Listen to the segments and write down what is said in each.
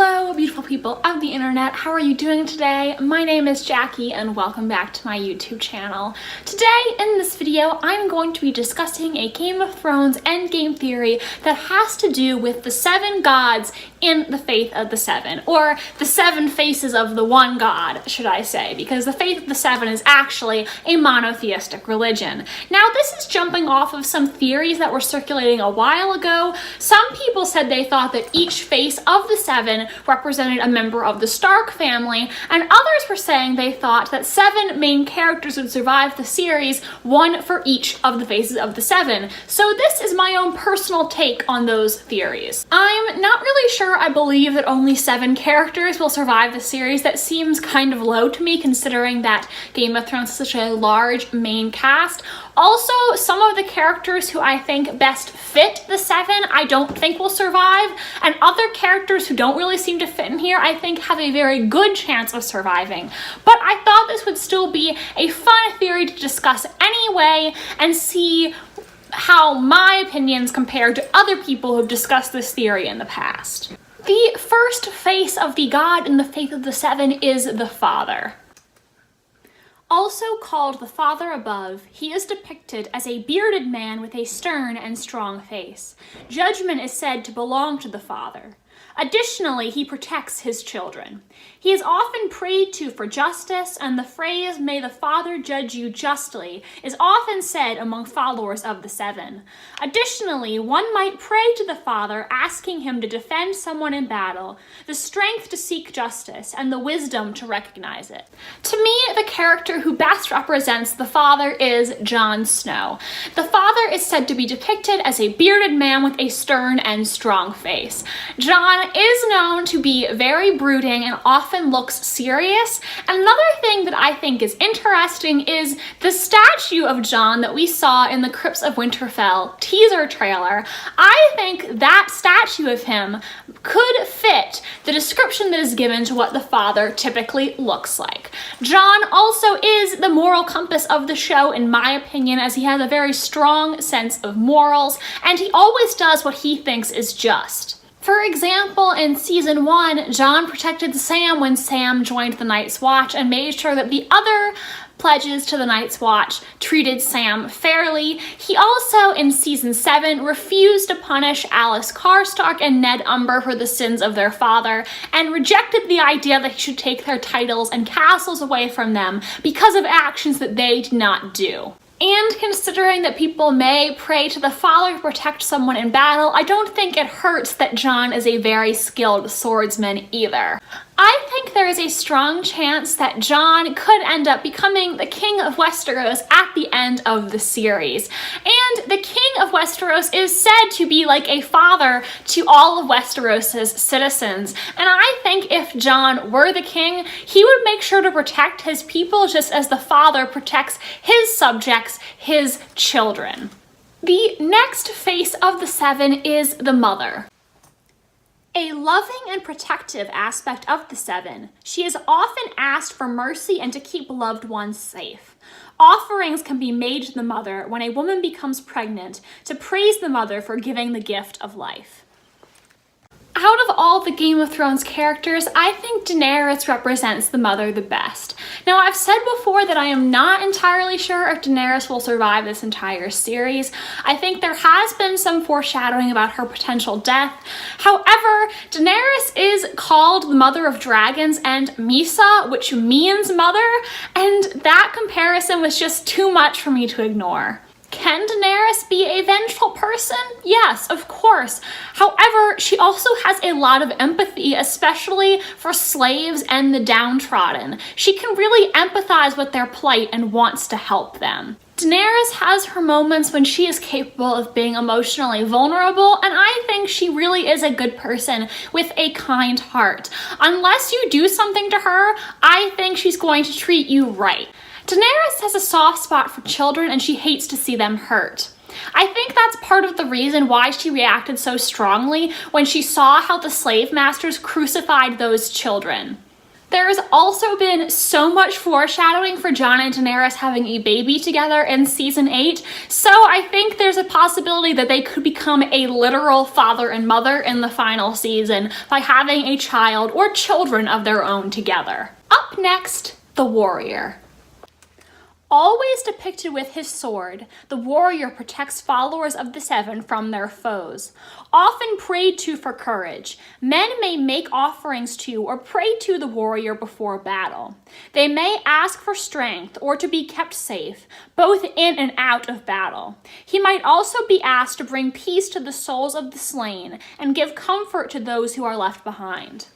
Hello, beautiful people of the internet. How are you doing today? My name is Jackie and welcome back to my YouTube channel. Today in this video, I'm going to be discussing a Game of Thrones endgame theory that has to do with the seven gods in the faith of the seven, or the seven faces of the one god, should I say, because the faith of the seven is actually a monotheistic religion. Now, this is jumping off of some theories that were circulating a while ago. Some people said they thought that each face of the seven represented a member of the Stark family, and others were saying they thought that seven main characters would survive the series, one for each of the faces of the seven. So this is my own personal take on those theories. I'm not really sure I believe that only 7 characters will survive the series. That seems kind of low to me, considering that Game of Thrones is such a large main cast. Also, some of the characters who I think best fit the seven I don't think will survive, and other characters who don't really seem to fit in here I think have a very good chance of surviving. But I thought this would still be a fun theory to discuss anyway and see how my opinions compare to other people who've discussed this theory in the past. The first face of the god in the faith of the seven is the Father. Also called the Father above, he is depicted as a bearded man with a stern and strong face. Judgment is said to belong to the Father. Additionally, he protects his children. He is often prayed to for justice, and the phrase, "May the Father judge you justly," is often said among followers of the seven. Additionally, one might pray to the Father, asking him to defend someone in battle, the strength to seek justice, and the wisdom to recognize it. To me, the character who best represents the Father is Jon Snow. The Father is said to be depicted as a bearded man with a stern and strong face. Jon is known to be very brooding and often looks serious. And another thing that I think is interesting is the statue of Jon that we saw in the Crypts of Winterfell teaser trailer. I think that statue of him could fit the description that is given to what the Father typically looks like. Jon also is the moral compass of the show, in my opinion, as he has a very strong sense of morals, and he always does what he thinks is just. For example, in season 1, Jon protected Sam when Sam joined the Night's Watch and made sure that the other pledges to the Night's Watch treated Sam fairly. He also, in season 7, refused to punish Alys Karstark and Ned Umber for the sins of their father, and rejected the idea that he should take their titles and castles away from them because of actions that they did not do. And considering that people may pray to the Father to protect someone in battle, I don't think it hurts that Jon is a very skilled swordsman either. I think there is a strong chance that Jon could end up becoming the King of Westeros at the end of the series. And the King of Westeros is said to be like a father to all of Westeros's citizens. And I think if Jon were the king, he would make sure to protect his people just as the father protects his subjects, his children. The next face of the seven is the mother. A loving and protective aspect of the seven, she is often asked for mercy and to keep loved ones safe. Offerings can be made to the mother when a woman becomes pregnant to praise the mother for giving the gift of life. Out of all the Game of Thrones characters, I think Daenerys represents the mother the best. Now, I've said before that I am not entirely sure if Daenerys will survive this entire series. I think there has been some foreshadowing about her potential death. However, Daenerys is called the Mother of Dragons and Misa, which means mother, and that comparison was just too much for me to ignore. Can Daenerys be a vengeful person? Yes, of course. However, she also has a lot of empathy, especially for slaves and the downtrodden. She can really empathize with their plight and wants to help them. Daenerys has her moments when she is capable of being emotionally vulnerable, and I think she really is a good person with a kind heart. Unless you do something to her, I think she's going to treat you right. Daenerys has a soft spot for children and she hates to see them hurt. I think that's part of the reason why she reacted so strongly when she saw how the slave masters crucified those children. There has also been so much foreshadowing for Jon and Daenerys having a baby together in season 8, so I think there's a possibility that they could become a literal father and mother in the final season by having a child or children of their own together. Up next, the warrior. Always depicted with his sword, the warrior protects followers of the Seven from their foes. Often prayed to for courage, men may make offerings to or pray to the warrior before battle. They may ask for strength or to be kept safe, both in and out of battle. He might also be asked to bring peace to the souls of the slain and give comfort to those who are left behind.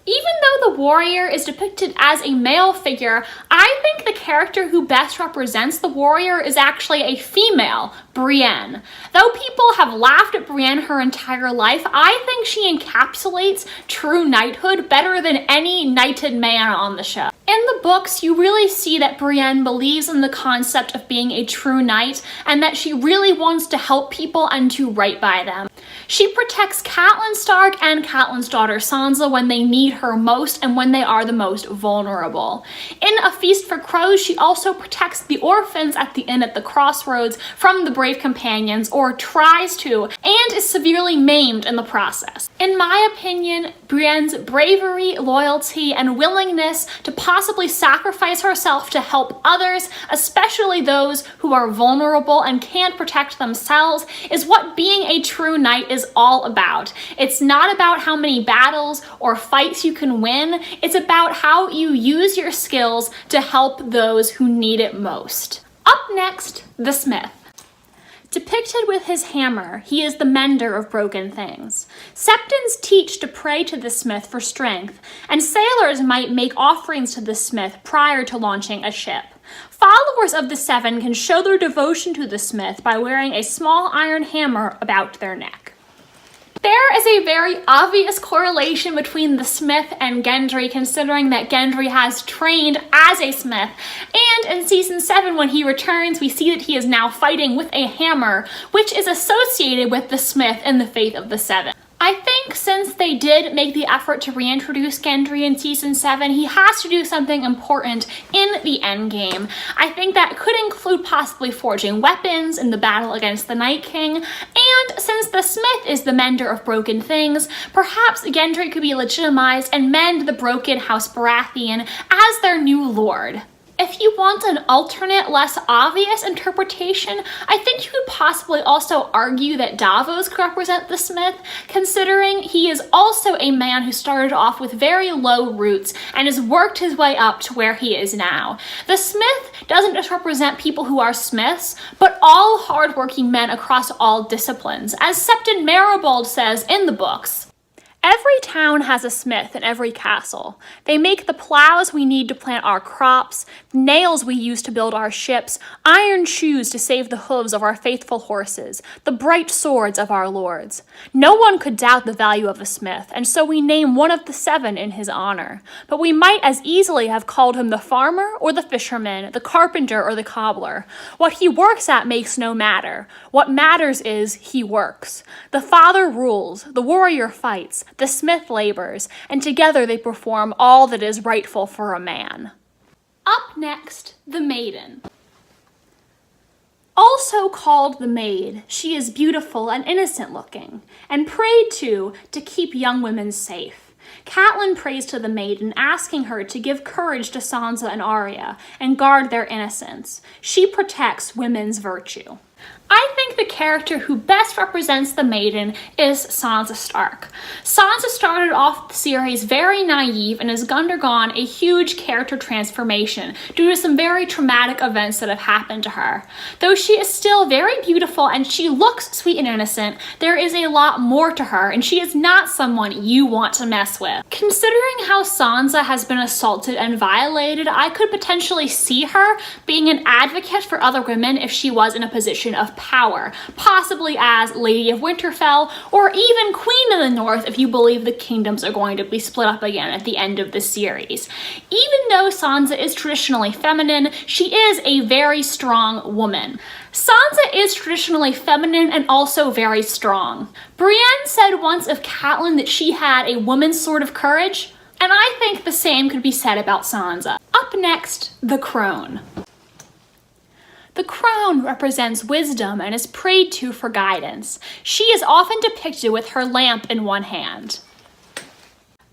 Even though the warrior is depicted as a male figure, I think the character who best represents the warrior is actually a female, Brienne. Though people have laughed at Brienne her entire life, I think she encapsulates true knighthood better than any knighted man on the show. In the books, you really see that Brienne believes in the concept of being a true knight and that she really wants to help people and to right by them. She protects Catelyn Stark and Catelyn's daughter Sansa when they need her most and when they are the most vulnerable. In A Feast for Crows, she also protects the orphans at the inn at the crossroads from the brave companions, or tries to, and is severely maimed in the process. In my opinion, Brienne's bravery, loyalty, and willingness to possibly sacrifice herself to help others, especially those who are vulnerable and can't protect themselves, is what being a true knight is all about. It's not about how many battles or fights you can win. It's about how you use your skills to help those who need it most. Up next, the Smith. Depicted with his hammer, he is the mender of broken things. Septons teach to pray to the smith for strength, and sailors might make offerings to the smith prior to launching a ship. Followers of the Seven can show their devotion to the smith by wearing a small iron hammer about their neck. There is a very obvious correlation between the Smith and Gendry, considering that Gendry has trained as a smith, and in season 7 when he returns we see that he is now fighting with a hammer, which is associated with the Smith in the Faith of the Seven. I think since they did make the effort to reintroduce Gendry in season 7, he has to do something important in the Endgame. I think that could include possibly forging weapons in the battle against the Night King, and since the Smith is the mender of broken things, perhaps Gendry could be legitimized and mend the broken House Baratheon as their new lord. If you want an alternate, less obvious interpretation, I think you could possibly also argue that Davos could represent the Smith, considering he is also a man who started off with very low roots and has worked his way up to where he is now. The Smith doesn't just represent people who are smiths, but all hardworking men across all disciplines. As Septon Maribald says in the books, "Every town has a smith in every castle. They make the plows we need to plant our crops, nails we use to build our ships, iron shoes to save the hooves of our faithful horses, the bright swords of our lords. No one could doubt the value of a smith, and so we name one of the Seven in his honor. But we might as easily have called him the farmer or the fisherman, the carpenter or the cobbler. What he works at makes no matter. What matters is he works. The father rules, the warrior fights, the smith labors, and together they perform all that is rightful for a man." Up next, the Maiden. Also called the Maid, she is beautiful and innocent looking, and prayed to keep young women safe. Catelyn prays to the Maiden, asking her to give courage to Sansa and Arya and guard their innocence. She protects women's virtue. I think the character who best represents the Maiden is Sansa Stark. Sansa started off the series very naive and has undergone a huge character transformation due to some very traumatic events that have happened to her. Though she is still very beautiful and she looks sweet and innocent, there is a lot more to her, and she is not someone you want to mess with. Considering how Sansa has been assaulted and violated, I could potentially see her being an advocate for other women if she was in a position of power, possibly as Lady of Winterfell, or even Queen of the North if you believe the kingdoms are going to be split up again at the end of the series. Even though Sansa is traditionally feminine, she is a very strong woman. Sansa is traditionally feminine and also very strong. Brienne said once of Catelyn that she had a woman's sort of courage. And I think the same could be said about Sansa. Up next, the Crone. The Crone represents wisdom and is prayed to for guidance. She is often depicted with her lamp in one hand.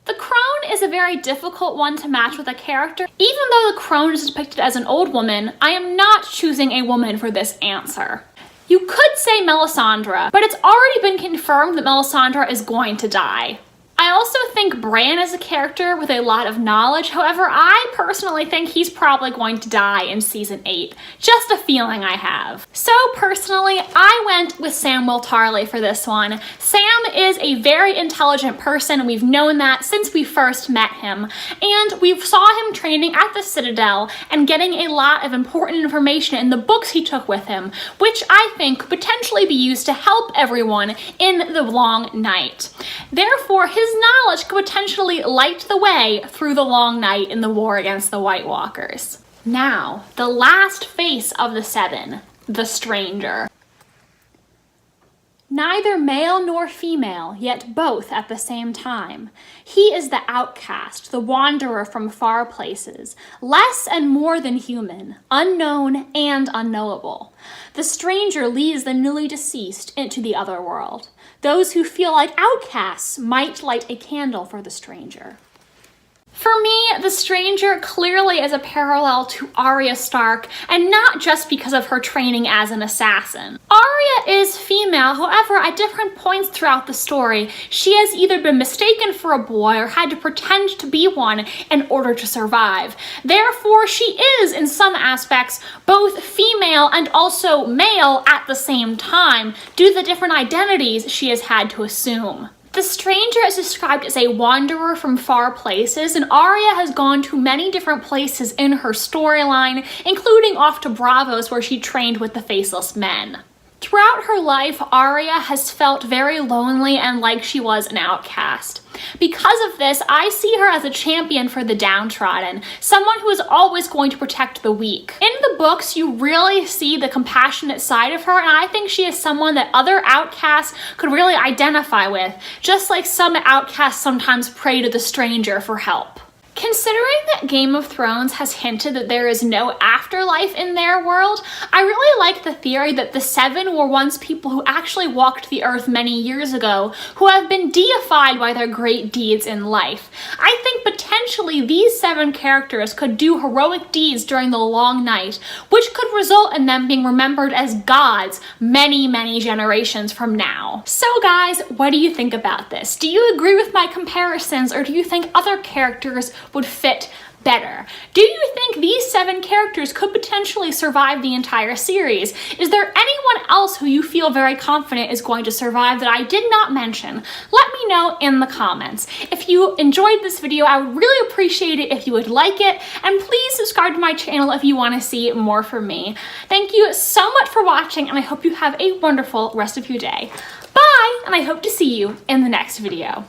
The Crone is a very difficult one to match with a character. Even though the Crone is depicted as an old woman, I am not choosing a woman for this answer. You could say Melisandre, but it's already been confirmed that Melisandre is going to die. I also think Bran is a character with a lot of knowledge. However, I personally think he's probably going to die in season 8. Just a feeling I have. So personally, I went with Samwell Tarly for this one. Sam is a very intelligent person. We've known that since we first met him. And we saw him training at the Citadel and getting a lot of important information in the books he took with him, which I think could potentially be used to help everyone in the long night. Therefore, his knowledge could potentially light the way through the long night in the war against the White Walkers. Now, the last face of the 7, the Stranger. Neither male nor female, yet both at the same time. He is the outcast, the wanderer from far places, less and more than human, unknown and unknowable. The stranger leads the newly deceased into the other world. Those who feel like outcasts might light a candle for the stranger. For me, the Stranger clearly is a parallel to Arya Stark, and not just because of her training as an assassin. Arya is female, however, at different points throughout the story, she has either been mistaken for a boy or had to pretend to be one in order to survive. Therefore, she is, in some aspects, both female and also male at the same time, due to the different identities she has had to assume. The Stranger is described as a wanderer from far places, and Arya has gone to many different places in her storyline, including off to Braavos where she trained with the Faceless Men. Throughout her life, Arya has felt very lonely and like she was an outcast. Because of this, I see her as a champion for the downtrodden, someone who is always going to protect the weak. In the books, you really see the compassionate side of her, and I think she is someone that other outcasts could really identify with, just like some outcasts sometimes pray to the Stranger for help. Considering that Game of Thrones has hinted that there is no afterlife in their world, I really like the theory that the 7 were once people who actually walked the earth many years ago, who have been deified by their great deeds in life. I think potentially these 7 characters could do heroic deeds during the long night, which could result in them being remembered as gods many, many generations from now. So guys, what do you think about this? Do you agree with my comparisons, or do you think other characters would fit better? Do you think these 7 characters could potentially survive the entire series? Is there anyone else who you feel very confident is going to survive that I did not mention? Let me know in the comments. If you enjoyed this video, I would really appreciate it if you would like it, and please subscribe to my channel if you want to see more from me. Thank you so much for watching, and I hope you have a wonderful rest of your day. Bye, and I hope to see you in the next video.